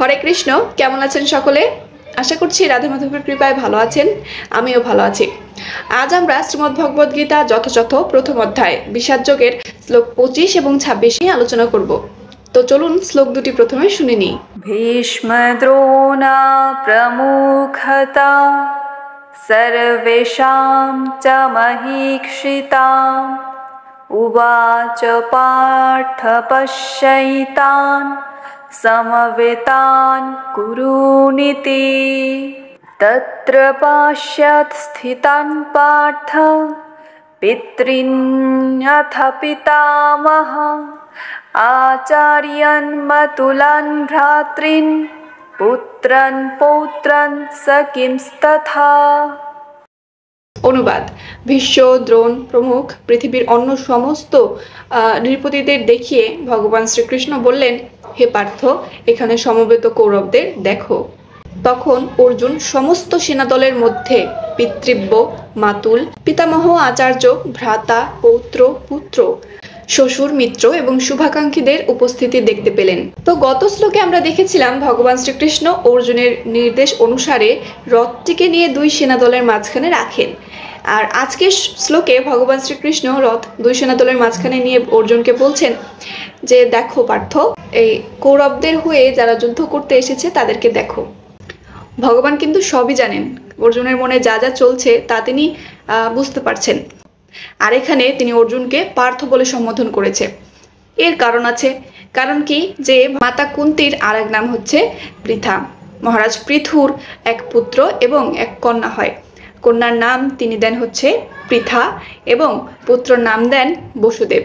হরে কৃষ্ণ। কেমন আছেন সকলে? আশা করছি রাধা মাধবের কৃপায় ভালো আছেন। আমিও ভালো আছি। আজ আমরা শ্রীমদ্ ভগবদ গীতা যথাযথ প্রথম অধ্যায় বিষাদ যোগের শ্লোক 25 এবং 26 নিয়ে আলোচনা করব। তো চলুন শ্লোক দুটি প্রথমে শুনে নিই। ভীষ্ম দ্রোণা প্রমুখতা সর্বেষাং চ মহীক্ষিতাঃ উবাচ পার্থ পশ্যৈতান সমবেতান কুরুনিতি তত্র পশ্যত স্থিতান পার্থ পিতॄন্যথ পিতামহ আচার্যান মাতুলান ভ্রাতॄন পুত্রান পৌত্রান সখিংস্তথা। অনুবাদ: ভীষ্ম, দ্রোণ প্রমুখ পৃথিবীর অন্য সমস্ত নৃপতিদের দেখিয়ে ভগবান শ্রীকৃষ্ণ বললেন, হে পার্থ, এখানে সমবেত কৌরবদের দেখো। তখন অর্জুন সমস্ত সেনাদলের মধ্যে পিতৃব্য, মাতুল, পিতামহ, আচার্য, ভ্রাতা, পৌত্র, পুত্র, শ্বশুর, মিত্র এবং শুভাকাঙ্ক্ষীদের উপস্থিতি দেখতে পেলেন। তো গত শ্লোকে আমরা দেখেছিলাম ভগবান শ্রীকৃষ্ণ অর্জুনের নির্দেশ অনুসারে রথটিকে নিয়ে দুই সেনাদলের মাঝখানে রাখেন। আর আজকের শ্লোকে ভগবান শ্রীকৃষ্ণ রথ দুই সেনাদলের মাঝখানে নিয়ে অর্জুনকে বলছেন যে দেখো পার্থ, এই কৌরবদের হয়ে যারা যুদ্ধ করতে এসেছে তাদেরকে দেখো। ভগবান কিন্তু সবই জানেন, অর্জুনের মনে যা যা চলছে তা তিনি বুঝতে পারছেন। আর এখানে তিনি অর্জুনকে পার্থ বলে সম্বোধন করেছে। এর কারণ আছে। কারণ কি, যে মাতা কুন্তির আর এক নাম হচ্ছে পৃথা। মহারাজ পৃথুর এক পুত্র এবং এক কন্যা হয়। কন্যার নাম তিনি দেন হচ্ছে পৃথা এবং পুত্রর নাম দেন বসুদেব।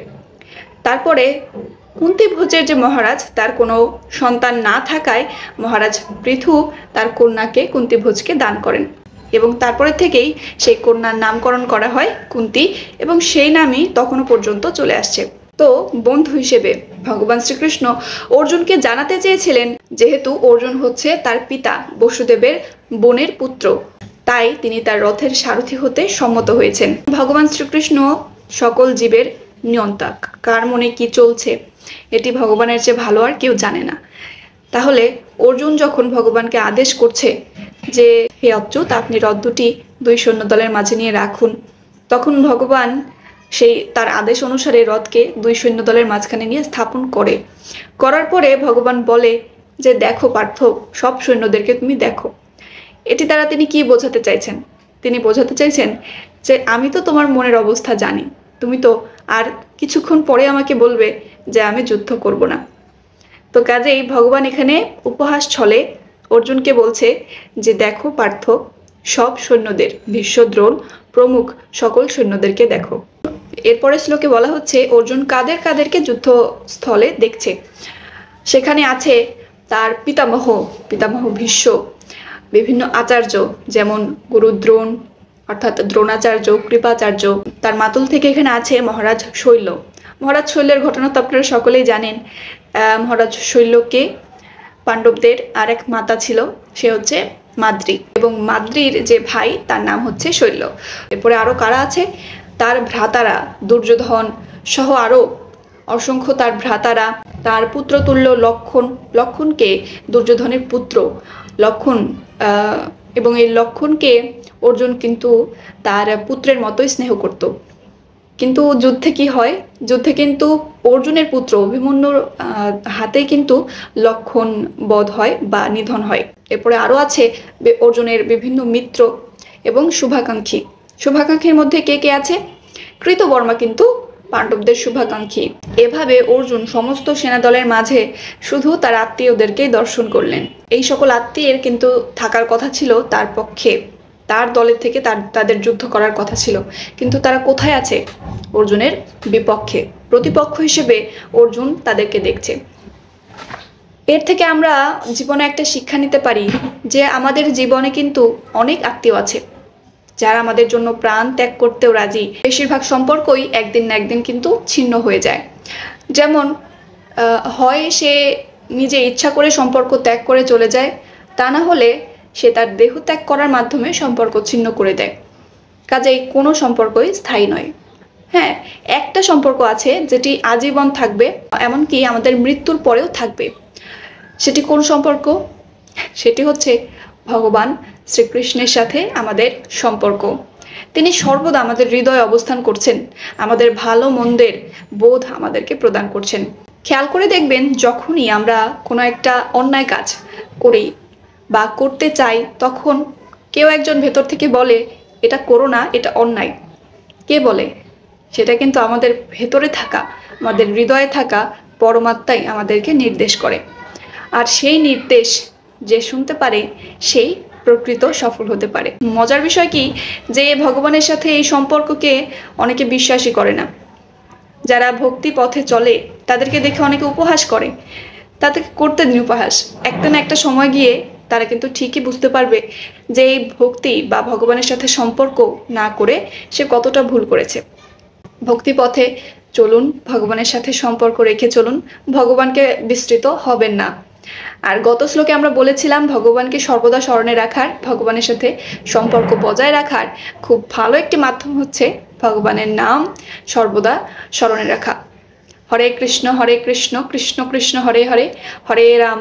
তারপরে কুন্তিভোজের যে মহারাজ, তার কোনো সন্তান না থাকায় মহারাজ পৃথু তার কন্যাকে কুন্তিভোজকে দান করেন এবং তারপরে থেকেই সেই কন্যার নামকরণ করা হয় কুন্তি এবং সেই নামই তখনও পর্যন্ত চলে আসছে। তো বন্ধু হিসেবে ভগবান শ্রীকৃষ্ণ অর্জুনকে জানাতে চেয়েছিলেন, যেহেতু অর্জুন হচ্ছে তার পিতা বসুদেবের বোনের পুত্র, তাই তিনি তার রথের সারথি হতে সম্মত হয়েছেন। ভগবান শ্রীকৃষ্ণ সকল জীবের নিয়ন্তা, কার মনে কি চলছে এটি ভগবানের চেয়ে ভালো আর কেউ জানে না। তাহলে অর্জুন যখন ভগবানকে আদেশ করছে যে হে অচ্যুত, আপনি রথ দুটি দুই সৈন্যদলের মাঝে নিয়ে রাখুন, তখন ভগবান সেই তার আদেশ অনুসারে রথকে দুই সৈন্যদলের মাঝখানে নিয়ে স্থাপন করার পরে ভগবান বলে যে দেখো পার্থ, সব সৈন্যদেরকে তুমি দেখো। এটি দ্বারা তিনি কি বোঝাতে চাইছেন? তিনি বোঝাতে চাইছেন যে আমি তো তোমার মনের অবস্থা জানি, তুমি তো আর কিছুক্ষণ পরে আমাকে বলবে যে আমি যুদ্ধ করব না। তো কাজেই ভগবান এখানে উপহাস ছলে অর্জুনকে বলছে যে দেখো পার্থ, সব সৈন্যদের, ভীষ্ম, দ্রোণ প্রমুখ সকল সৈন্যদেরকে দেখো। এরপরে শ্লোকে বলা হচ্ছে অর্জুন কাদেরকে যুদ্ধস্থলে দেখছে। সেখানে আছে তার পিতামহ ভীষ্ম, বিভিন্ন আচার্য যেমন গুরু দ্রোণ অর্থাৎ দ্রোণাচার্য, কৃপাচার্য, তার মাতুল থেকে এখানে আছে মহারাজ শৈল। মহারাজ শৈলের ঘটনা তো আপনারা সকলেই জানেন। মহারাজ শৈলকে পাণ্ডবদের আর এক মাতা ছিল, সে হচ্ছে মাদ্রী, এবং মাদ্রীর যে ভাই তার নাম হচ্ছে শৈল। এরপরে আরও কারা আছে? তার ভ্রাতারা দুর্যোধন সহ আরও অসংখ্য তার ভ্রাতারা, তার পুত্রতুল্য লক্ষণকে দুর্যোধনের পুত্র লক্ষণ, এবং এই লক্ষণকে অর্জুন কিন্তু তার পুত্রের মতোই স্নেহ করত। কিন্তু যুদ্ধে কি হয়? যুদ্ধে কিন্তু অর্জুনের পুত্র অভিমন্যুর হাতে কিন্তু লক্ষণ বধ হয় বা নিধন হয়। এরপরে আরও আছে অর্জুনের বিভিন্ন মিত্র এবং শুভাকাঙ্ক্ষীর মধ্যে কে কে আছে? কৃতবর্মা কিন্তু পাণ্ডবদের শুভাকাঙ্ক্ষী। এভাবে অর্জুন সমস্ত সেনাদলের মাঝে শুধু তার আত্মীয়দেরকেই দর্শন করলেন। এই সকল আত্মীয়ের কিন্তু থাকার কথা ছিল তার পক্ষে, তার দলের থেকে তাদের যুদ্ধ করার কথা ছিল, কিন্তু তারা কোথায় আছে? অর্জুনের বিপক্ষে, প্রতিপক্ষ হিসেবে অর্জুন তাদেরকে দেখছে। এর থেকে আমরা জীবনে একটা শিক্ষা নিতে পারি যে আমাদের জীবনে কিন্তু অনেক আত্মীয় আছে যারা আমাদের জন্য প্রাণ ত্যাগ করতেও রাজি। বেশিরভাগ সম্পর্কই একদিন না একদিন কিন্তু ছিন্ন হয়ে যায়। যেমন হয় সে নিজে ইচ্ছা করে সম্পর্ক ত্যাগ করে চলে যায়, তা না হলে সে তার দেহ ত্যাগ করার মাধ্যমে সম্পর্ক ছিন্ন করে দেয়। কাজেই কোনো সম্পর্কই স্থায়ী নয়। হ্যাঁ, একটা সম্পর্ক আছে যেটি আজীবন থাকবে, এমনকি আমাদের মৃত্যুর পরেও থাকবে। সেটি কোন সম্পর্ক? সেটি হচ্ছে ভগবান শ্রীকৃষ্ণের সাথে আমাদের সম্পর্ক। তিনি সর্বদা আমাদের হৃদয়ে অবস্থান করছেন, আমাদের ভালো মন্দের বোধ আমাদেরকে প্রদান করছেন। খেয়াল করে দেখবেন, যখনই আমরা কোনো একটা অন্যায় কাজ করি বা করতে চাই, তখন কেউ একজন ভেতর থেকে বলে এটা করো না, এটা অন্যায়। কে বলে? সেটা কিন্তু আমাদের ভেতরে থাকা, আমাদের হৃদয়ে থাকা পরমাত্মাই আমাদেরকে নির্দেশ করে। আর সেই নির্দেশ যে শুনতে পারে সেই প্রকৃত সফল হতে পারে। মজার বিষয় কি, যে ভগবানের সাথে এই সম্পর্ককে অনেকে বিশ্বাসই করে না। যারা ভক্তি পথে চলে তাদেরকে দেখে অনেকে উপহাস করে, তাদেরকে করতে দিন উপহাস। একটা না একটা সময় গিয়ে তারা কিন্তু ঠিকই বুঝতে পারবে যে এই ভক্তি বা ভগবানের সাথে সম্পর্ক না করে সে কতটা ভুল করেছে। ভক্তি পথে চলুন, ভগবানের সাথে সম্পর্ক রেখে চলুন, ভগবানকে বিস্তৃত হবেন না। আর গত শ্লোকে আমরা বলেছিলাম, ভগবানকে সর্বদা স্মরণে রাখার, ভগবানের সাথে সম্পর্ক বজায় রাখার খুব ভালো একটি মাধ্যম হচ্ছে ভগবানের নাম সর্বদা স্মরণে রাখা। হরে কৃষ্ণ কৃষ্ণ কৃষ্ণ হরে হরে, হরে রাম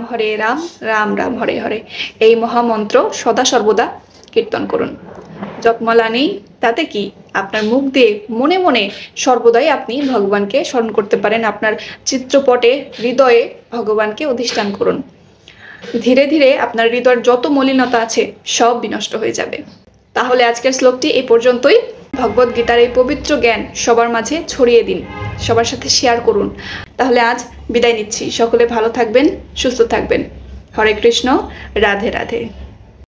রাম রাম হরে হরে। এই মহামন্ত্র সদা সর্বদা কীর্তন করুন। জপমালা নেই তাতে কি, আপনার মুখ দিয়ে মনে মনে সর্বদাই আপনি ভগবানকে স্মরণ করতে পারেন। আপনার চিত্রপটে হৃদয়ে ভগবানকে অধিষ্ঠান করুন। ধীরে ধীরে আপনার হৃদয়ের যত মলিনতা আছে সব বিনষ্ট হয়ে যাবে। তাহলে আজকের শ্লোকটি এই পর্যন্তই। ভগবদ গীতার এই পবিত্র জ্ঞান সবার মাঝে ছড়িয়ে দিন, সবার সাথে শেয়ার করুন। তাহলে আজ বিদায় নিচ্ছি। সকলে ভালো থাকবেন, সুস্থ থাকবেন। হরে কৃষ্ণ, রাধে রাধে।